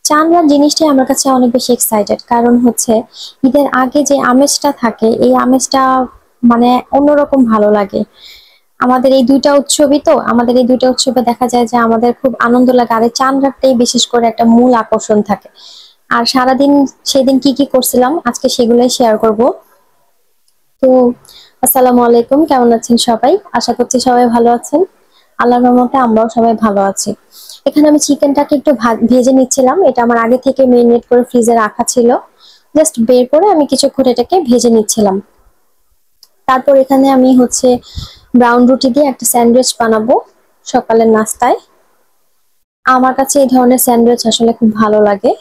চাঁদরাত জিনিসটাই আমার কাছে অনেক বেশি এক্সাইটেড, কারণ হচ্ছে ঈদের আগে যে আমেজটা থাকে এই আমেজটা মানে অন্যরকম ভালো লাগে। আমাদের এই দুইটা উৎসবে দেখা যায় যে আমাদের খুব আনন্দ লাগে, আর এই চাঁদরাতটাই বিশেষ করে একটা মূল আকর্ষণ থাকে। আর সারাদিন সেদিন কি কি করছিলাম আজকে সেগুলোই শেয়ার করব। তো আসসালামু আলাইকুম, কেমন আছেন সবাই? আশা করছি সবাই ভালো আছেন। আল্লাহর রহমতে আমরাও সবাই ভালো আছি। এখানে আমি চিকেনটাকে একটু ভেজে নিচ্ছিলাম, এটা আমার আগে থেকে মেরিনেট করে ফ্রিজে রাখা ছিল। জাস্ট বের করে আমি কিছুক্ষণ এটাকে ভেজে নিচ্ছিলাম। তারপর এখানে আমি হচ্ছে ব্রাউন রুটি দিয়ে একটা স্যান্ডউইচ বানাবো সকালের নাস্তায়। আমার কাছে এই ধরনের স্যান্ডউইচ আসলে খুব ভালো লাগে।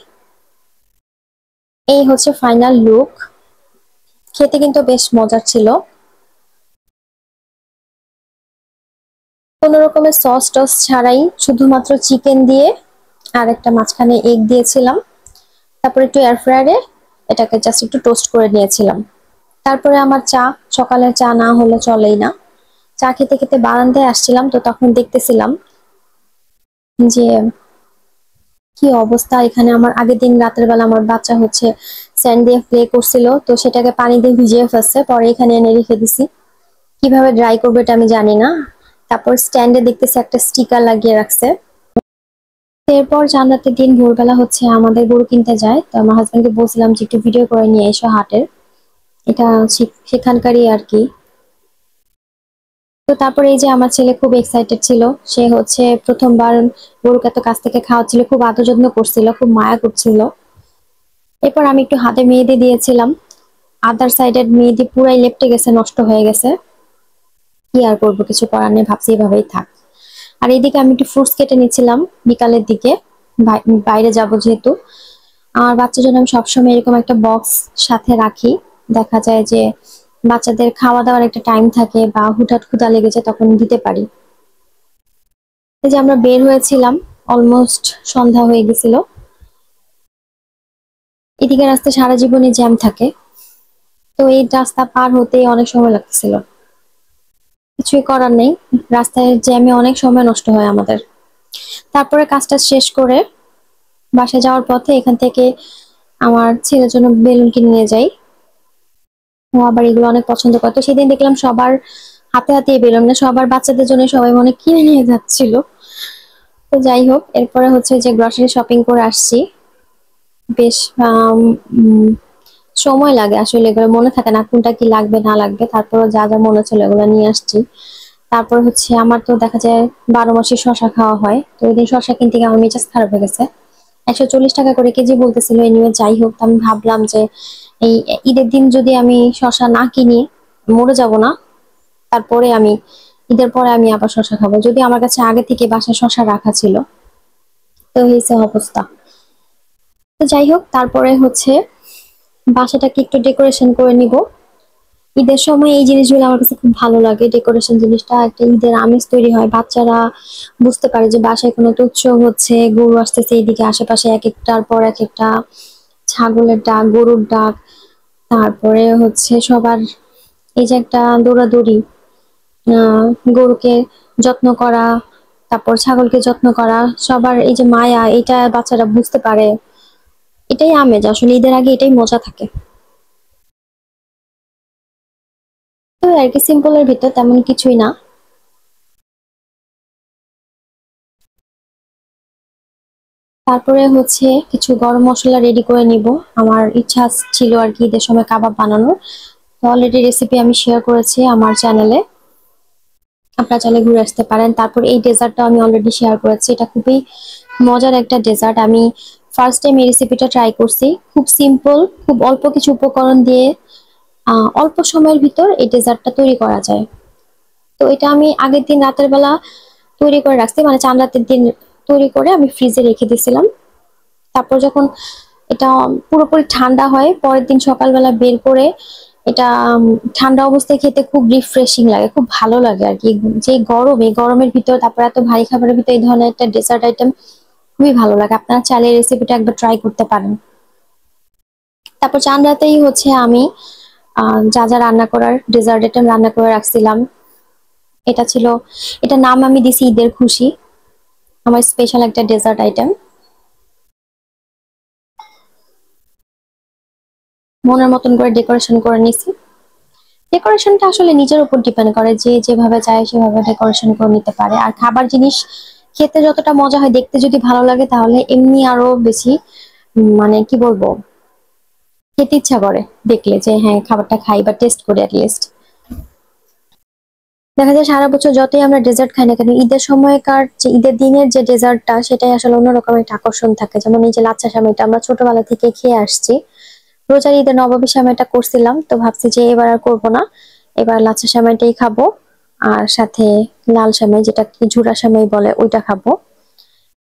এই হচ্ছে ফাইনাল লুক। খেতে কিন্তু বেশ মজার ছিল। কোনো রকমের সস টস ছাড়াই শুধুমাত্র চিকেন দিয়ে আর একটা মাঝখানে এগ দিয়েছিলাম। তারপর একটু এয়ার ফ্রায়ারে এটাকে জাস্ট একটু টোস্ট করে নিয়েছিলাম। তারপরে আমার চা, সকালের চা না হলে চলেই না। চা খেতে খেতে বারান্দায় আসছিলাম, তো তখন দেখতেছিলাম যে কি অবস্থা এখানে। আমার আগের দিন রাতের বেলা আমার বাচ্চা হচ্ছে স্যান্ড দিয়ে প্লে করছিল, তো সেটাকে পানি দিয়ে ভিজিয়ে ফেলছে, পরে এখানে এনে রেখে দিছি। কিভাবে ড্রাই করবে এটা আমি জানি না। তারপর স্ট্যান্ডে দেখতেছি একটা স্টিকার লাগিয়ে রাখছে। এরপর জান্নাতের দিন ভোরবেলা হচ্ছে আমাদের গরু কিনতে যায়, তো আমার হাজবেন্ডকে বলছিলাম যে একটু ভিডিও করে নিয়ে এসো হাটের। এটা সেখানকারই আর কি। তো তারপরে এই যে আমার ছেলে খুব এক্সাইটেড ছিল। সে হচ্ছে প্রথমবার গরুকে এত কাছ থেকে খাওয়াচ্ছিল, খুব আদর যত্ন করছিল, খুব মায়া করছিল। এরপর আমি একটু হাতে মেহেদি দিয়েছিলাম। আদার সাইডের মেহেদি পুরাই লেপ্টে গেছে, নষ্ট হয়ে গেছে। কি আর করবো, কিছু করার নেই, ভাবছি এভাবেই থাক। আর এইদিকে আমি একটু ফ্রুটস কেটে নিচ্ছিলাম বিকালের দিকে। বাইরে যাব যেহেতু। আমার বাচ্চার জন্য আমি সবসময় এরকম একটা বক্স সাথে রাখি। দেখা যায় যে বাচ্চাদের খাওয়া দাওয়ার একটা টাইম থাকে বা হুটহাট ক্ষুধা লেগেছে তখন দিতে পারি। এই যে আমরা বের হয়েছিলাম, অলমোস্ট সন্ধ্যা হয়ে গেছিল। এদিকে রাস্তায় সারা জীবনই জ্যাম থাকে, তো এই রাস্তা পার হতেই অনেক সময় লাগতেছিল। কিছুই করার নেই, রাস্তায় জ্যামে অনেক সময় নষ্ট হয় আমাদের। তারপরে কাজটা শেষ করে বাসায় যাওয়ার পথে এখান থেকে আমার ছেলের জন্য বেলুন কিনে নিয়ে যাই। ও আবার এগুলো অনেক পছন্দ করে, তো সেদিন দেখলাম সবার হাতে হাতে বেলুন না, সবার বাচ্চাদের জন্য সবাই মনে কিনে নিয়ে যাচ্ছিল। তো যাই হোক, এরপরে হচ্ছে যে গ্রসারি শপিং করে আসছি। বেশ সময় লাগে আসলে, এগুলো মনে থাকে না কোনটা কি লাগবে না লাগবে, তারপর যা যা মনে ছিল এগুলো নিয়ে আসছি। তারপর হচ্ছে আমার তো দেখা যায় 12 মাসে শশা খাওয়া হয়, তো ওই দিন শশা কিনতে গিয়ে আমার মেজাজ খারাপ হয়ে গেছে। 140 টাকা করে কেজি বলতেছিল, এই নিয়ে যাই হোক, তো আমি ভাবলাম যে এই ঈদের দিন যদি আমি শশা না কিনি মরে যাব না। তারপরে আমি ঈদের পরে আমি আবার শশা খাবো, যদি আমার কাছে আগে থেকে বাসায় শশা রাখা ছিল। তো হয়েছে অবস্থা। তো যাই হোক, তারপরে হচ্ছে বাসাটাকে একটু ডেকোরেশন করে নিব। ঈদের সময় এই জিনিসগুলো আমার কাছে খুব ভালো লাগে, ডেকোরেশন জিনিসটা একটা ঈদের আমেজ তৈরি হয়। বাচ্চারা বুঝতে পারে যে বাসায় কোনো একটা উৎসব হচ্ছে, গরু আসতেছে, এইদিকে আশেপাশে এক একটার পর এক একটা ছাগলের ডাক, গরুর ডাক। তারপরে হচ্ছে সবার এই যে একটা দৌড়াদৌড়ি, আহ গরুকে যত্ন করা, তারপর ছাগলকে যত্ন করা, সবার এই যে মায়া, এটা বাচ্চারা বুঝতে পারে। এটাই আমেজ আসলে, ঈদের আগে এটাই মজা থাকে। তো আর কি, সিম্পলের ভিতর তেমন কিছুই না। তারপরে হচ্ছে কিছু গরম মশলা রেডি করে নিব। আমার ইচ্ছা ছিল আর কি ঈদের সময় কাবাব বানানোর। তো অলরেডি রেসিপি আমি শেয়ার করেছি আমার চ্যানেলে, আপনারা চাইলে ঘুরে আসতে পারেন। তারপর এই ডেজার্টটা আমি অলরেডি শেয়ার করেছি, এটা খুবই মজার একটা ডেজার্ট। আমি ফার্স্ট টাইম এই রেসিপিটা ট্রাই করছি। খুব সিম্পল, খুব অল্প কিছু উপকরণ দিয়ে অল্প সময়ের ভিতর এই ডেজার্টটা তৈরি করা যায়। তো এটা আমি আগের দিন রাতের বেলা তৈরি করে রাখছি, মানে চাঁদ রাতের দিন তৈরি করে আমি ফ্রিজে রেখে দিয়েছিলাম। তারপর যখন এটা পুরোপুরি ঠান্ডা হয় পরের দিন সকালবেলা বের করে এটা ঠান্ডা অবস্থায় খেতে খুব রিফ্রেশিং লাগে, খুব ভালো লাগে আর কি। যে গরম, এই গরমের ভিতর তারপর এত ভারী খাবারের ভিতর এই ধরনের একটা ডেজার্ট আইটেম খুবই ভালো লাগে। আপনারা চাইলে রেসিপিটা একবার ট্রাই করতে পারেন। তারপর চাঁদ রাতেই হচ্ছে আমি যা যা রান্না করার ডেজার্ট আইটেম রান্না করে রাখছিলাম। এটা ছিল, এটা নাম আমি দিছি ঈদের খুশি, আমার স্পেশাল একটা ডেজার্ট আইটেম। মনের মতন করে ডেকোরেশন করে নিছি। ডেকোরেশনটা আসলে নিজের উপর ডিপেন্ড করে, যে যেভাবে চায় সেভাবে ডেকোরেশন করে নিতে পারে। আর খাবার জিনিস খেতে যতটা মজা হয়, দেখতে যদি ভালো লাগে তাহলে এমনি আরো বেশি মানে কি বলবো, খেতে ইচ্ছা করে দেখলে, যে হ্যাঁ খাবারটা খাই বা টেস্ট করি অ্যাটলিস্ট। দেখা যায় সারা বছর যতই আমরা ডেজার্ট খাই না কেন, ঈদের সময়কার যে ঈদের দিনের যে ডেজার্টটা, সেটাই আসলে অন্যরকম একটা আকর্ষণ থাকে। যেমন এই যে লাচ্ছা সেমাইটা আমরা ছোটবেলা থেকে খেয়ে আসছি। রোজার ঈদে নবাবী সেমাইটা করছিলাম, তো ভাবছি যে এবার আর করবো না, এবার লাচ্ছা সেমাইটাই খাবো। আর সাথে লাল সেমাই, যেটা কি ঝুরা সেমাই বলে, ওইটা খাবো।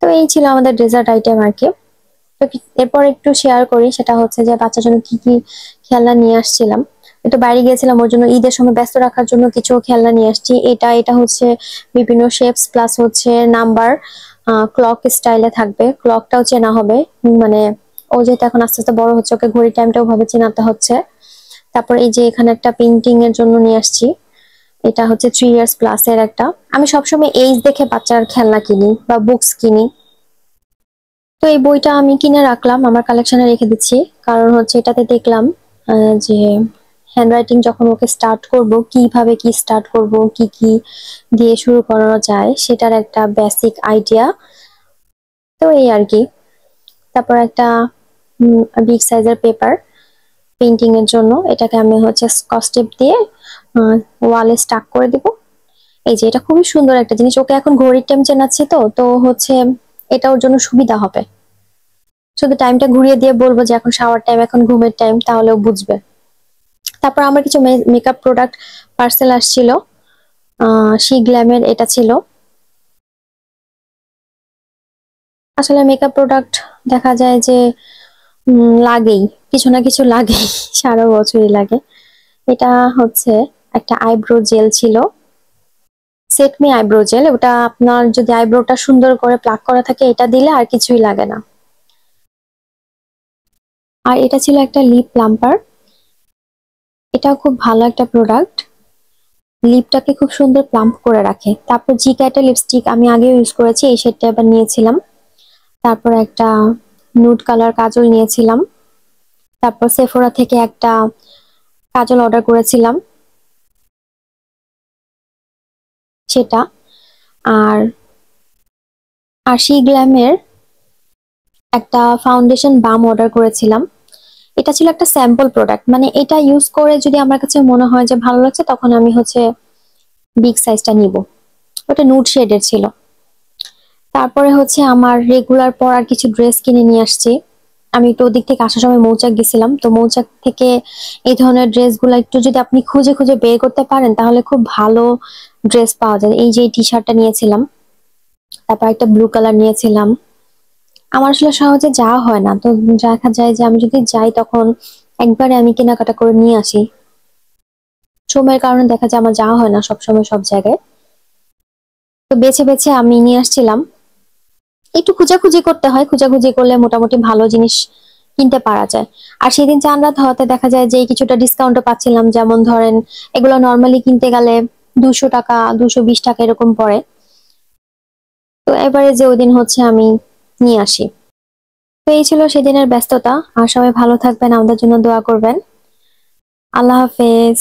তো এই ছিল আমাদের ডেজার্ট আইটেম আর কি। তো এরপর একটু শেয়ার করি, সেটা হচ্ছে যে বাচ্চার জন্য কি কি খেলনা নিয়ে আসছিলাম। একটু বাইরে গিয়েছিলাম, ওর জন্য ঈদের সময় ব্যস্ত রাখার জন্য কিছু খেলনা নিয়ে আসছি। এটা এটা হচ্ছে বিভিন্ন শেপস প্লাস হচ্ছে নাম্বার, ক্লক স্টাইলে থাকবে, ক্লকটাও চেনা হবে। মানে ও যেহেতু এখন আস্তে আস্তে বড় হচ্ছে, ওকে ঘড়ি টাইমটাও ভাবে চেনাতে হচ্ছে। তারপর এই যে এখানে একটা পেন্টিং এর জন্য নিয়ে আসছি, এটা হচ্ছে 3 ইয়ার্স প্লাস এর একটা। আমি সবসময় এইজ দেখে বাচ্চার খেলনা কিনি বা বুকস কিনি। তো এই বইটা আমি কিনে রাখলাম, আমার কালেকশনে রেখে দিচ্ছি। কারণ হচ্ছে এটাতে দেখলাম যে হ্যান্ডরাইটিং যখন ওকে স্টার্ট করব, কিভাবে কি স্টার্ট করব, কি কি দিয়ে শুরু করানো যায়, সেটার একটা বেসিক আইডিয়া। তো এই আর কি। তারপর একটা বিগ সাইজের পেপার পেন্টিং এর জন্য, এটাকে আমি হচ্ছে স্কচ টেপ দিয়ে ওয়ালে স্টাক করে দিব। এই যে এটা খুবই সুন্দর একটা জিনিস, ওকে এখন ঘড়ির টাইম চেনাচ্ছি, তো তো হচ্ছে এটা ওর জন্য সুবিধা হবে। শুধু টাইমটা ঘুরিয়ে দিয়ে বলবো যে এখন শাওয়ার টাইম, এখন ঘুমের টাইম, তাহলেও বুঝবে। তারপর আমার কিছু মেকআপ প্রোডাক্ট পার্সেল আসছিল, শি গ্ল্যামের এটা ছিল। আসলে মেকআপ প্রোডাক্ট দেখা যায় যে লাগেই, কিছু না কিছু লাগেই সারা বছরই লাগে। এটা হচ্ছে একটা আইব্রো জেল ছিল, সেটমি আইব্রো জেল। ওটা আপনার যদি আইব্রোটা সুন্দর করে প্লাক করা থাকে, এটা দিলে আর কিছুই লাগে না। আর এটা ছিল একটা লিপ প্লাম্পার, এটাও খুব ভালো একটা প্রোডাক্ট, লিপটাকে খুব সুন্দর প্লাম্প করে রাখে। তারপর জি ক্যাটের লিপস্টিক আমি আগেও ইউজ করেছি, এই শেডটা এবার নিয়েছিলাম। তারপর একটা নুড কালার কাজল নিয়েছিলাম। তারপর সেফোরা থেকে একটা কাজল অর্ডার করেছিলাম, সেটা। আর আশি গ্ল্যামের একটা ফাউন্ডেশন বাম অর্ডার করেছিলাম। এটা ছিল একটা স্যাম্পল প্রোডাক্ট, মানে এটা ইউজ করে যদি আমার কাছে মনে হয় যে ভালো লাগছে, তখন আমি হচ্ছে বিগ সাইজটা নিব। ওটা নুড শেডের ছিল। তারপরে হচ্ছে আমার রেগুলার পরার কিছু ড্রেস কিনে নিয়ে আসছি। আমি একটু ওদিক থেকে আসার সময় মৌচাক গেছিলাম, তো মৌচাক থেকে এই ধরনের ড্রেসগুলো একটু যদি আপনি খুঁজে খুঁজে বের করতে পারেন, তাহলে খুব ভালো ড্রেস পাওয়া যায়। এই যে টি শার্টটা নিয়েছিলাম, তারপর একটা ব্লু কালার নিয়েছিলাম। আমার আসলে সহজে যাওয়া হয় না, তো দেখা যায় যে আমি যদি যাই তখন একবারে আমি কেনাকাটা করে নিয়ে আসি। সময়ের কারণে দেখা যায় আমার যাওয়া হয় না সবসময় সব জায়গায়। তো বেছে বেছে আমি নিয়ে আসছিলাম। একটু খোঁজাখুঁজি করতে হয়, খোঁজাখুঁজি করলে মোটামুটি ভালো জিনিস কিনতে পারা যায়। আর সেদিন চাঁদ রাত হওয়াতে দেখা যায় যে কিছুটা ডিসকাউন্টও পাচ্ছিলাম। যেমন ধরেন এগুলো নর্মালি কিনতে গেলে 200 টাকা, 220 টাকা এরকম পড়ে। তো এবারে যে ওই দিন হচ্ছে আমি নিয়ে আসি। তো এই ছিল সেদিনের ব্যস্ততা। আর সবাই ভালো থাকবেন, আমাদের জন্য দোয়া করবেন। আল্লাহ হাফেজ।